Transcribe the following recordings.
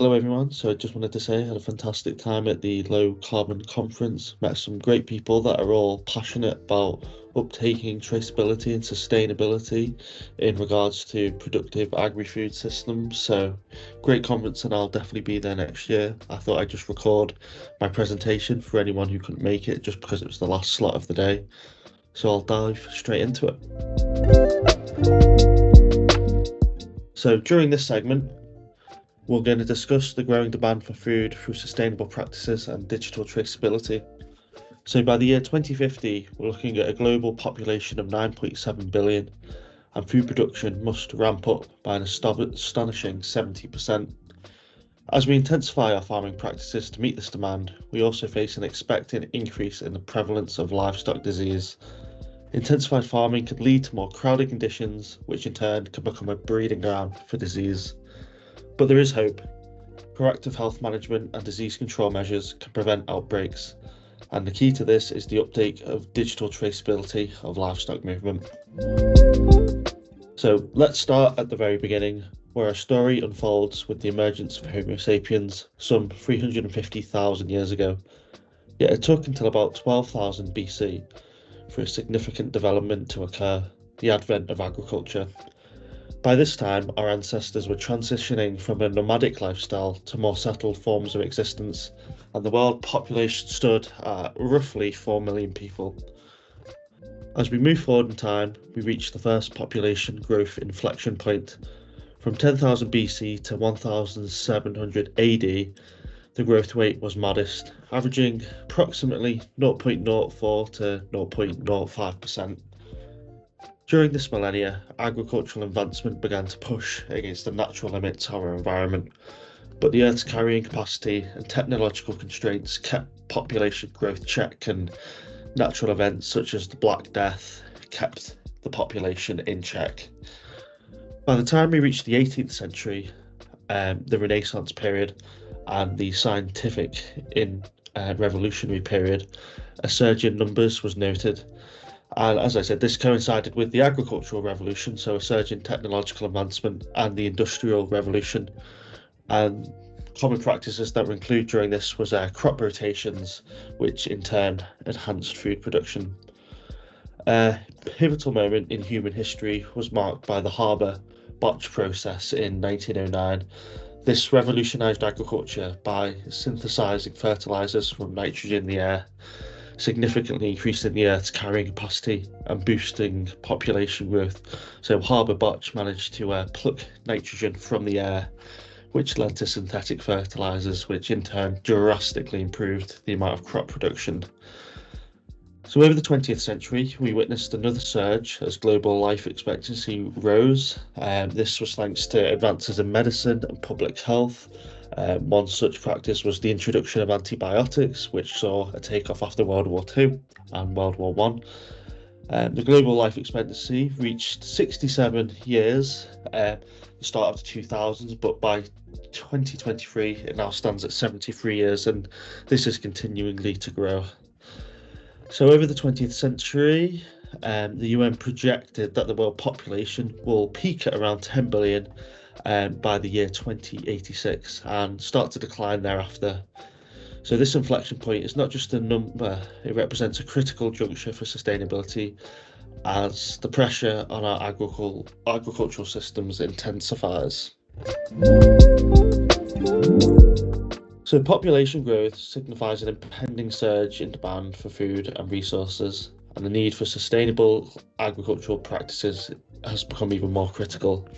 Hello everyone. So I just wanted to say I had a fantastic time at the Low Carbon Conference, met some great people that are all passionate about uptaking traceability and sustainability in regards to productive agri-food systems. So great conference, and I'll definitely be there next year. I thought I'd just record my presentation for anyone who couldn't make it just because it was the last slot of the day. So I'll dive straight into it. So during this segment, we're going to discuss the growing demand for food through sustainable practices and digital traceability. So by the year 2050, we're looking at a global population of 9.7 billion, and food production must ramp up by an astonishing 70%. As we intensify our farming practices to meet this demand, we also face an expected increase in the prevalence of livestock disease. Intensified farming could lead to more crowded conditions, which in turn can become a breeding ground for disease. But there is hope. Proactive health management and disease control measures can prevent outbreaks, and the key to this is the uptake of digital traceability of livestock movement. So let's start at the very beginning, where our story unfolds with the emergence of Homo sapiens some 350,000 years ago. Yet it took until about 12,000 BC for a significant development to occur, the advent of agriculture. By this time, our ancestors were transitioning from a nomadic lifestyle to more settled forms of existence, and the world population stood at roughly 4 million people. As we move forward in time, we reach the first population growth inflection point. From 10,000 BC to 1700 AD, the growth rate was modest, averaging approximately 0.04 to 0.05%. During this millennia, agricultural advancement began to push against the natural limits of our environment, but the Earth's carrying capacity and technological constraints kept population growth check, and natural events such as the Black Death kept the population in check. By the time we reached the 18th century, the Renaissance period, and the scientific revolutionary period, a surge in numbers was noted. And as I said, this coincided with the agricultural revolution, so a surge in technological advancement, and the industrial revolution. And common practices that were included during this was crop rotations, which in turn enhanced food production. A pivotal moment in human history was marked by the Haber Bosch process in 1909. This revolutionized agriculture by synthesizing fertilizers from nitrogen in the air, significantly increasing the Earth's carrying capacity and boosting population growth. So Haber Bosch managed to pluck nitrogen from the air, which led to synthetic fertilizers, which in turn drastically improved the amount of crop production. So over the 20th century, we witnessed another surge as global life expectancy rose. This was thanks to advances in medicine and public health. One such practice was the introduction of antibiotics, which saw a takeoff after World War II and World War I. The global life expectancy reached 67 years at the start of the 2000s, but by 2023 it now stands at 73 years, and this is continuingly to grow. So over the 20th century, the UN projected that the world population will peak at around 10 billion by the year 2086 and start to decline thereafter. So this inflection point is not just a number, it represents a critical juncture for sustainability as the pressure on our agricultural systems intensifies. So population growth signifies an impending surge in demand for food and resources, and the need for sustainable agricultural practices has become even more critical.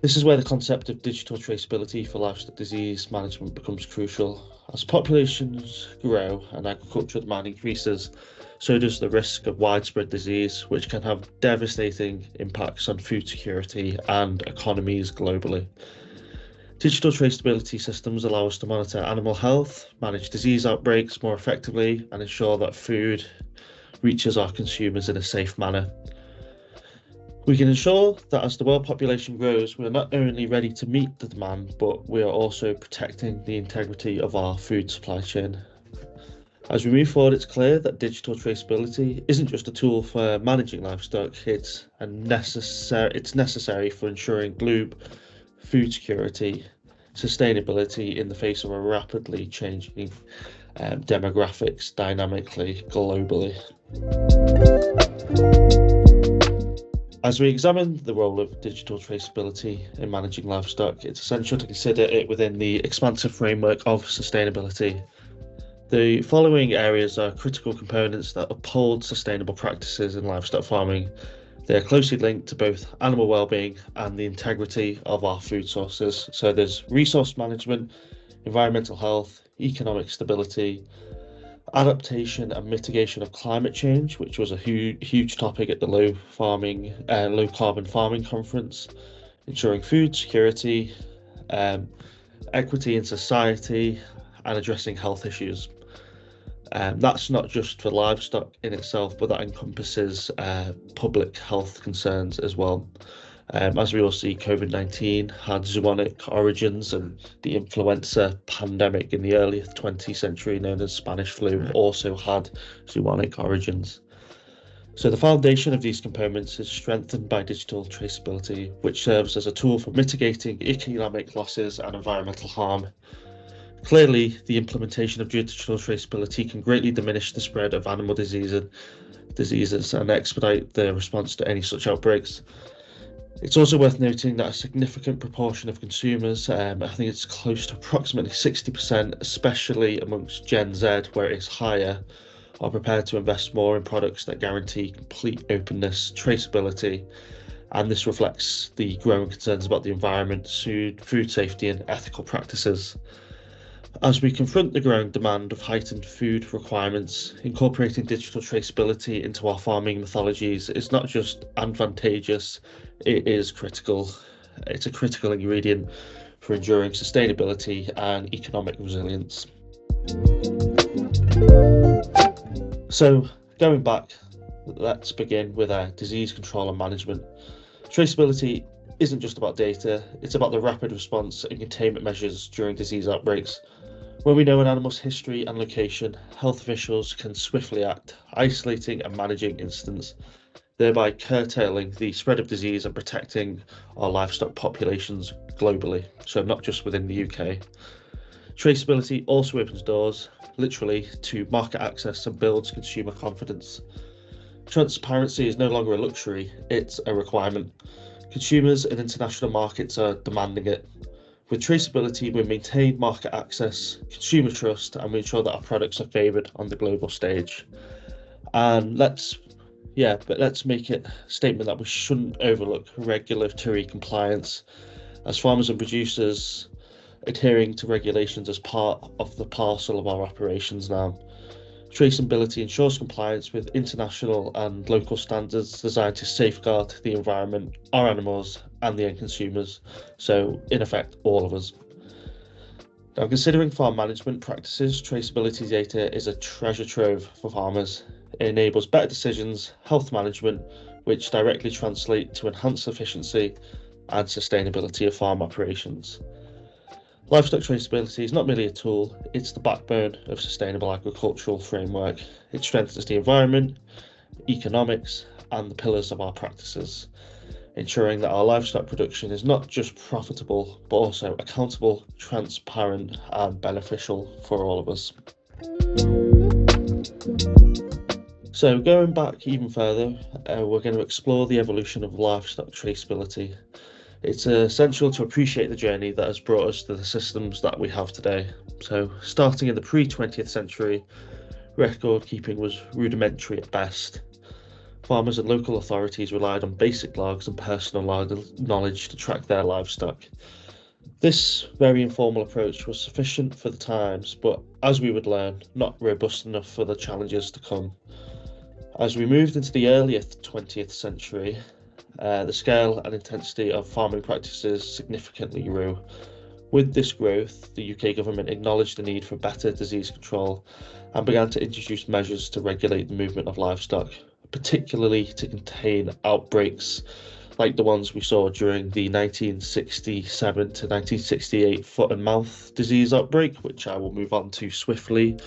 This is where the concept of digital traceability for livestock disease management becomes crucial. As populations grow and agricultural demand increases, so does the risk of widespread disease, which can have devastating impacts on food security and economies globally. Digital traceability systems allow us to monitor animal health, manage disease outbreaks more effectively, and ensure that food reaches our consumers in a safe manner. We can ensure that as the world population grows, we are not only ready to meet the demand, but we are also protecting the integrity of our food supply chain. As we move forward, it's clear that digital traceability isn't just a tool for managing livestock, it's necessary for ensuring global food security sustainability in the face of a rapidly changing demographics dynamically globally. As we examine the role of digital traceability in managing livestock, it's essential to consider it within the expansive framework of sustainability. The following areas are critical components that uphold sustainable practices in livestock farming. They are closely linked to both animal well-being and the integrity of our food sources. So there's resource management, environmental health, economic stability, adaptation and mitigation of climate change, which was a huge topic at the low carbon farming conference, ensuring food security, equity in society, and addressing health issues. That's not just for livestock in itself, but that encompasses public health concerns as well. As we all see, COVID-19 had zoonotic origins, and the influenza pandemic in the early 20th century, known as Spanish flu, also had zoonotic origins. So the foundation of these components is strengthened by digital traceability, which serves as a tool for mitigating economic losses and environmental harm. Clearly, the implementation of digital traceability can greatly diminish the spread of animal diseases and expedite the response to any such outbreaks. It's also worth noting that a significant proportion of consumers, I think it's close to approximately 60%, especially amongst Gen Z, where it is higher, are prepared to invest more in products that guarantee complete openness, traceability, and this reflects the growing concerns about the environment, food safety, and ethical practices. As we confront the growing demand of heightened food requirements, incorporating digital traceability into our farming methodologies is not just advantageous, it is critical. It's a critical ingredient for enduring sustainability and economic resilience. So, going back, let's begin with disease control and management. Traceability isn't just about data, it's about the rapid response and containment measures during disease outbreaks. When we know an animal's history and location, health officials can swiftly act, isolating and managing incidents, thereby curtailing the spread of disease and protecting our livestock populations globally, so not just within the UK. Traceability also opens doors, literally, to market access and builds consumer confidence. Transparency is no longer a luxury, it's a requirement. Consumers in international markets are demanding it. With traceability, we maintain market access, consumer trust, and we ensure that our products are favoured on the global stage. And let's make it a statement that we shouldn't overlook regulatory compliance, as farmers and producers adhering to regulations as part of the parcel of our operations now. Traceability ensures compliance with international and local standards designed to safeguard the environment, our animals, and the end consumers. So, in effect, all of us. Now, considering farm management practices, traceability data is a treasure trove for farmers. It enables better decisions, health management, which directly translate to enhanced efficiency and sustainability of farm operations. Livestock traceability is not merely a tool, it's the backbone of sustainable agricultural framework. It strengthens the environment, economics, and the pillars of our practices, ensuring that our livestock production is not just profitable, but also accountable, transparent, and beneficial for all of us. So going back even further, we're going to explore the evolution of livestock traceability. It's essential to appreciate the journey that has brought us to the systems that we have today. So, starting in the pre-20th century, record keeping was rudimentary at best. Farmers and local authorities relied on basic logs and personal knowledge to track their livestock. This very informal approach was sufficient for the times, but as we would learn, not robust enough for the challenges to come. As we moved into the earlier 20th century, the scale and intensity of farming practices significantly grew. With this growth, the UK government acknowledged the need for better disease control and began to introduce measures to regulate the movement of livestock, particularly to contain outbreaks like the ones we saw during the 1967 to 1968 foot and mouth disease outbreak, which I will move on to swiftly.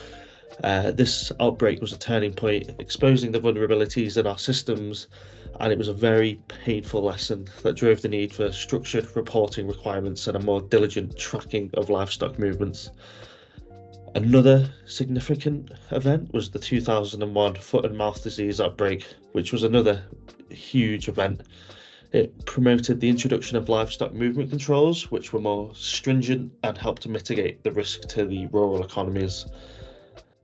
This outbreak was a turning point, exposing the vulnerabilities in our systems and it was a very painful lesson that drove the need for structured reporting requirements and a more diligent tracking of livestock movements. Another significant event was the 2001 foot and mouth disease outbreak, which was another huge event. It promoted the introduction of livestock movement controls, which were more stringent and helped to mitigate the risk to the rural economies.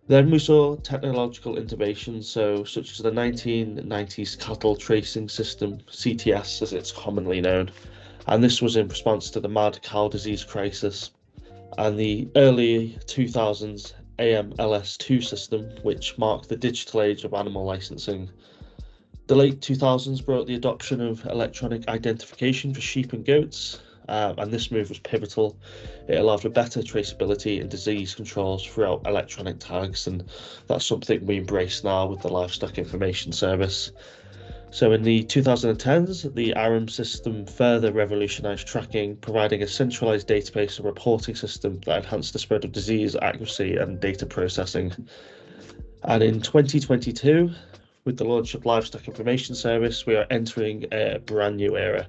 Then we saw technological innovations, such as the 1990s cattle tracing system, CTS as it's commonly known, and this was in response to the mad cow disease crisis, and the early 2000s AMLS2 system, which marked the digital age of animal licensing. The late 2000s brought the adoption of electronic identification for sheep and goats, and this move was pivotal. It allowed for better traceability and disease controls throughout electronic tags, and that's something we embrace now with the Livestock Information Service. So in the 2010s, the ARM system further revolutionized tracking, providing a centralized database and reporting system that enhanced the spread of disease, accuracy, and data processing. And in 2022, with the launch of Livestock Information Service, we are entering a brand new era.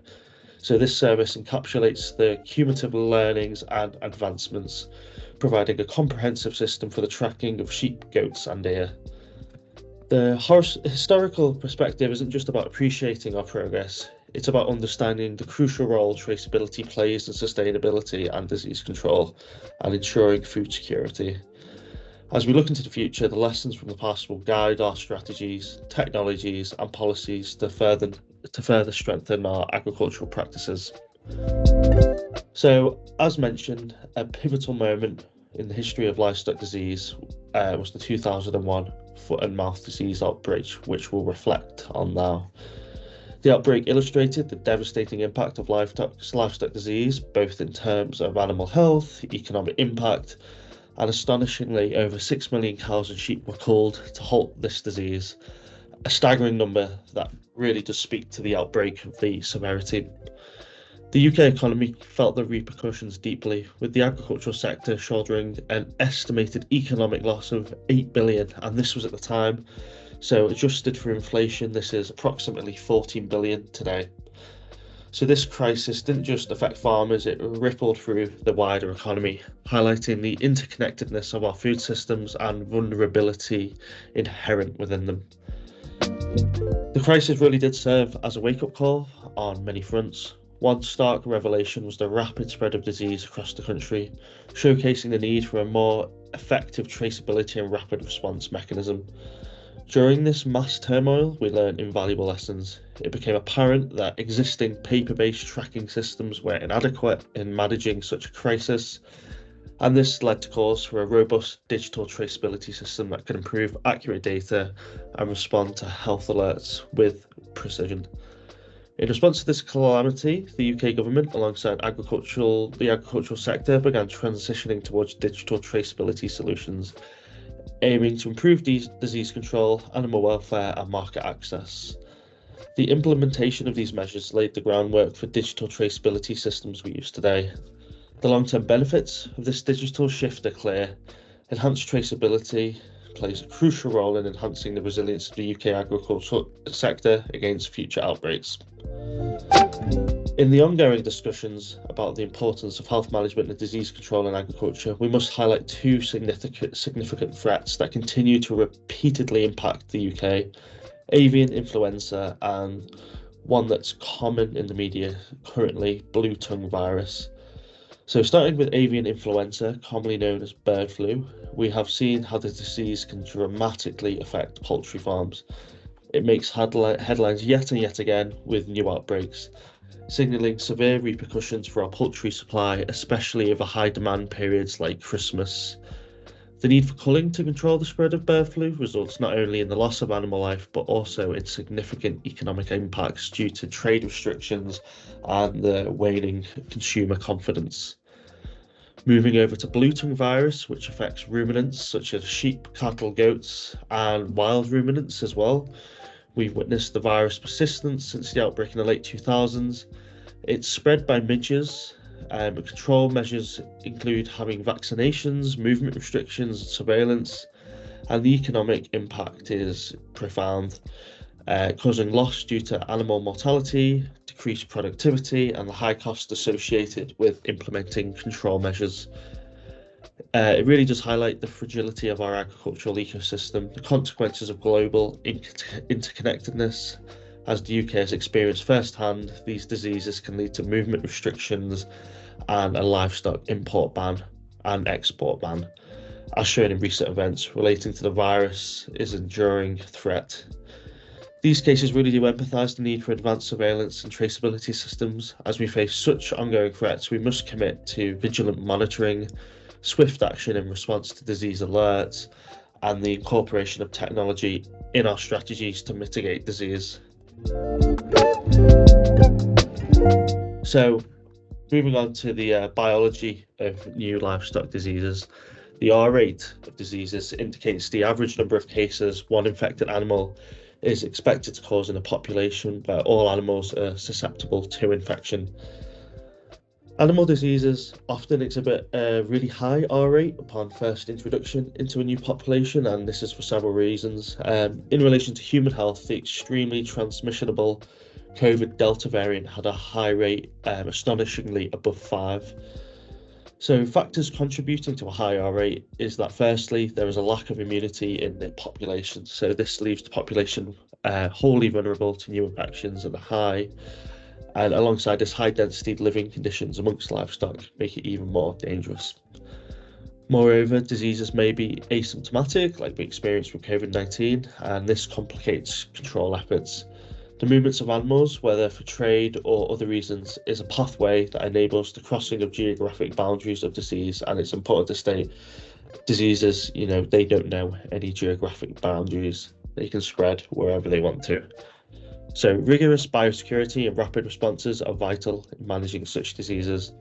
So this service encapsulates the cumulative learnings and advancements, providing a comprehensive system for the tracking of sheep, goats, and deer. The historical perspective isn't just about appreciating our progress, it's about understanding the crucial role traceability plays in sustainability and disease control, and ensuring food security. As we look into the future, the lessons from the past will guide our strategies, technologies, and policies to further strengthen our agricultural practices. So, as mentioned, a pivotal moment in the history of livestock disease was the 2001 foot and mouth disease outbreak, which we'll reflect on now. The outbreak illustrated the devastating impact of livestock disease, both in terms of animal health, economic impact, and astonishingly, over 6 million cows and sheep were culled to halt this disease, a staggering number that really does speak to the outbreak of the severity. The UK economy felt the repercussions deeply, with the agricultural sector shouldering an estimated economic loss of 8 billion, and this was at the time. So adjusted for inflation, this is approximately 14 billion today. So this crisis didn't just affect farmers, it rippled through the wider economy, highlighting the interconnectedness of our food systems and vulnerability inherent within them. The crisis really did serve as a wake-up call on many fronts. One stark revelation was the rapid spread of disease across the country, showcasing the need for a more effective traceability and rapid response mechanism. During this mass turmoil, we learned invaluable lessons. It became apparent that existing paper-based tracking systems were inadequate in managing such a crisis, and this led to calls for a robust digital traceability system that can improve accurate data and respond to health alerts with precision. In response to this calamity, the UK government, alongside the agricultural sector, began transitioning towards digital traceability solutions, aiming to improve disease control, animal welfare, and market access. The implementation of these measures laid the groundwork for digital traceability systems we use today. The long-term benefits of this digital shift are clear. Enhanced traceability plays a crucial role in enhancing the resilience of the UK agricultural sector against future outbreaks. In the ongoing discussions about the importance of health management and disease control in agriculture, we must highlight two significant threats that continue to repeatedly impact the UK: avian influenza and one that's common in the media currently, blue tongue virus. So starting with avian influenza, commonly known as bird flu, we have seen how the disease can dramatically affect poultry farms. It makes headlines yet and yet again with new outbreaks, signalling severe repercussions for our poultry supply, especially over high demand periods like Christmas. The need for culling to control the spread of bird flu results not only in the loss of animal life, but also in significant economic impacts due to trade restrictions and the waning consumer confidence. Moving over to blue tongue virus, which affects ruminants such as sheep, cattle, goats, and wild ruminants as well. We've witnessed the virus persistence since the outbreak in the late 2000s. It's spread by midges, but control measures include having vaccinations, movement restrictions, surveillance, and the economic impact is profound. causing loss due to animal mortality, decreased productivity, and the high cost associated with implementing control measures. It really does highlight the fragility of our agricultural ecosystem, the consequences of global interconnectedness. As the UK has experienced firsthand, these diseases can lead to movement restrictions and a livestock import ban and export ban. As shown in recent events relating to the virus, is an enduring threat. These cases really do empathise the need for advanced surveillance and traceability systems. As we face such ongoing threats, we must commit to vigilant monitoring, swift action in response to disease alerts, and the incorporation of technology in our strategies to mitigate disease. So, moving on to the biology of new livestock diseases. The R rate of diseases indicates the average number of cases one infected animal is expected to cause in a population where all animals are susceptible to infection. Animal diseases often exhibit a really high R rate upon first introduction into a new population, and this is for several reasons. In relation to human health, the extremely transmissible COVID Delta variant had a high rate, astonishingly above 5. So factors contributing to a high R rate is that firstly, there is a lack of immunity in the population. So this leaves the population wholly vulnerable to new infections at the high. And alongside this, high density living conditions amongst livestock make it even more dangerous. Moreover, diseases may be asymptomatic, like we experienced with COVID-19, and this complicates control efforts. The movements of animals, whether for trade or other reasons, is a pathway that enables the crossing of geographic boundaries of disease, and it's important to state diseases, they don't know any geographic boundaries. They can spread wherever they want to. So rigorous biosecurity and rapid responses are vital in managing such diseases.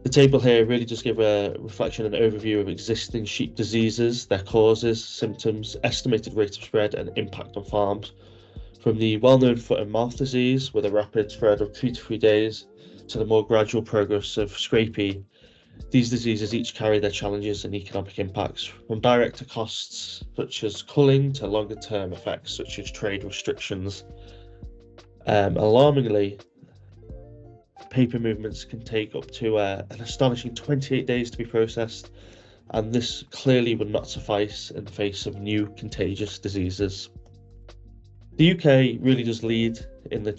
The table here really does give a reflection and overview of existing sheep diseases, their causes, symptoms, estimated rate of spread, and impact on farms. From the well-known foot and mouth disease with a rapid spread of 2 to 3 days to the more gradual progress of scrapie, these diseases each carry their challenges and economic impacts, from direct costs such as culling to longer-term effects such as trade restrictions. Alarmingly, paper movements can take up to an astonishing 28 days to be processed, and this clearly would not suffice in the face of new contagious diseases. The UK really does lead in the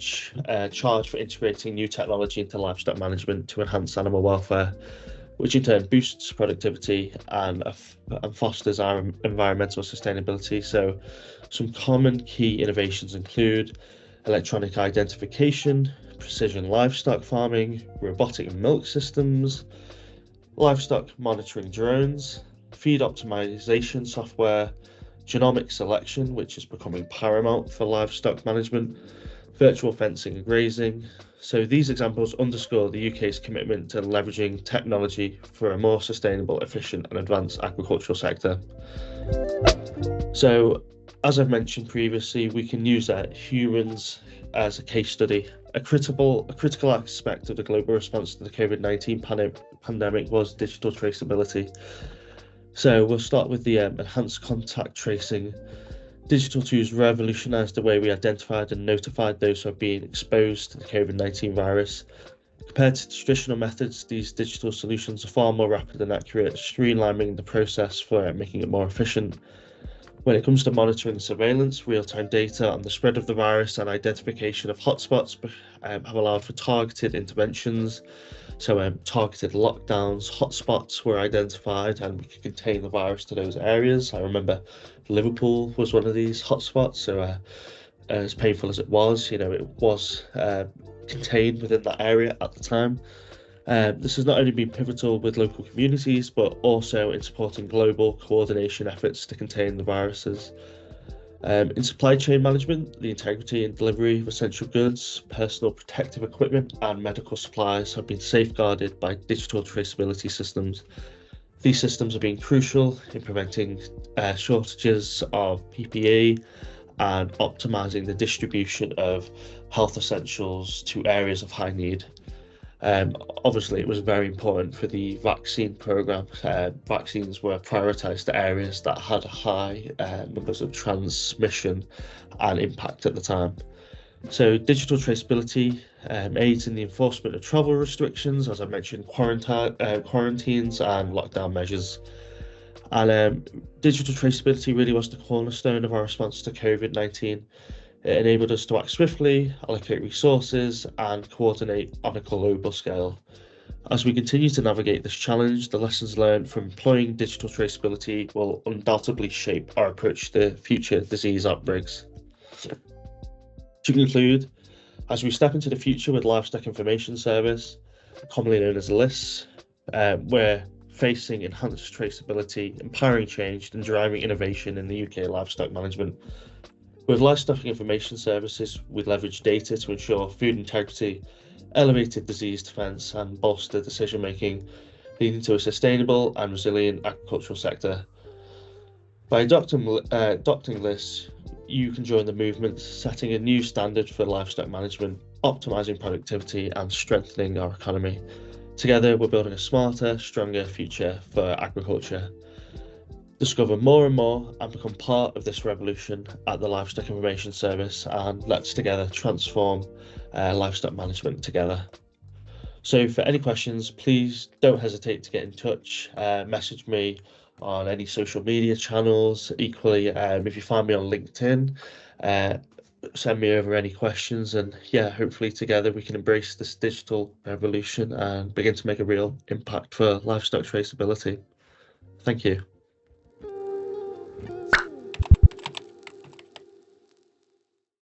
charge for integrating new technology into livestock management to enhance animal welfare, which in turn boosts productivity and fosters our environmental sustainability. So some common key innovations include electronic identification, precision livestock farming, robotic milk systems, livestock monitoring drones, feed optimization software, genomic selection, which is becoming paramount for livestock management, virtual fencing and grazing. So these examples underscore the UK's commitment to leveraging technology for a more sustainable, efficient and advanced agricultural sector. So as I've mentioned previously, we can use humans as a case study. A critical aspect of the global response to the COVID-19 pandemic was digital traceability. So we'll start with the enhanced contact tracing. Digital tools revolutionised the way we identified and notified those who have been exposed to the COVID-19 virus. Compared to traditional methods, these digital solutions are far more rapid and accurate, streamlining the process for making it more efficient. When it comes to monitoring and surveillance, real-time data on the spread of the virus and identification of hotspots have allowed for targeted interventions. So targeted lockdowns, hotspots were identified and we could contain the virus to those areas. I remember Liverpool was one of these hotspots. So as painful as it was, it was contained within that area at the time. This has not only been pivotal with local communities, but also in supporting global coordination efforts to contain the viruses. In supply chain management, the integrity and delivery of essential goods, personal protective equipment, and medical supplies have been safeguarded by digital traceability systems. These systems have been crucial in preventing shortages of PPE and optimizing the distribution of health essentials to areas of high need. Obviously, it was very important for the vaccine program. Vaccines were prioritised to areas that had high numbers of transmission and impact at the time. So, digital traceability aids in the enforcement of travel restrictions, as I mentioned, quarantines and lockdown measures. And digital traceability really was the cornerstone of our response to COVID-19. It enabled us to act swiftly, allocate resources, and coordinate on a global scale. As we continue to navigate this challenge, the lessons learned from employing digital traceability will undoubtedly shape our approach to future disease outbreaks. To conclude, as we step into the future with Livestock Information Service, commonly known as LIS, we're facing enhanced traceability, empowering change, and driving innovation in the UK livestock management. With Livestock Information Services, we leverage data to ensure food integrity, elevated disease defence, and bolster decision making, leading to a sustainable and resilient agricultural sector. By adopting this, you can join the movement, setting a new standard for livestock management, optimising productivity, and strengthening our economy. Together, we're building a smarter, stronger future for agriculture. Discover more and more and become part of this revolution at the Livestock Information Service, and let's together transform livestock management together. So for any questions, please don't hesitate to get in touch, message me on any social media channels. Equally, if you find me on LinkedIn, send me over any questions, and yeah, hopefully together we can embrace this digital revolution and begin to make a real impact for livestock traceability. Thank you.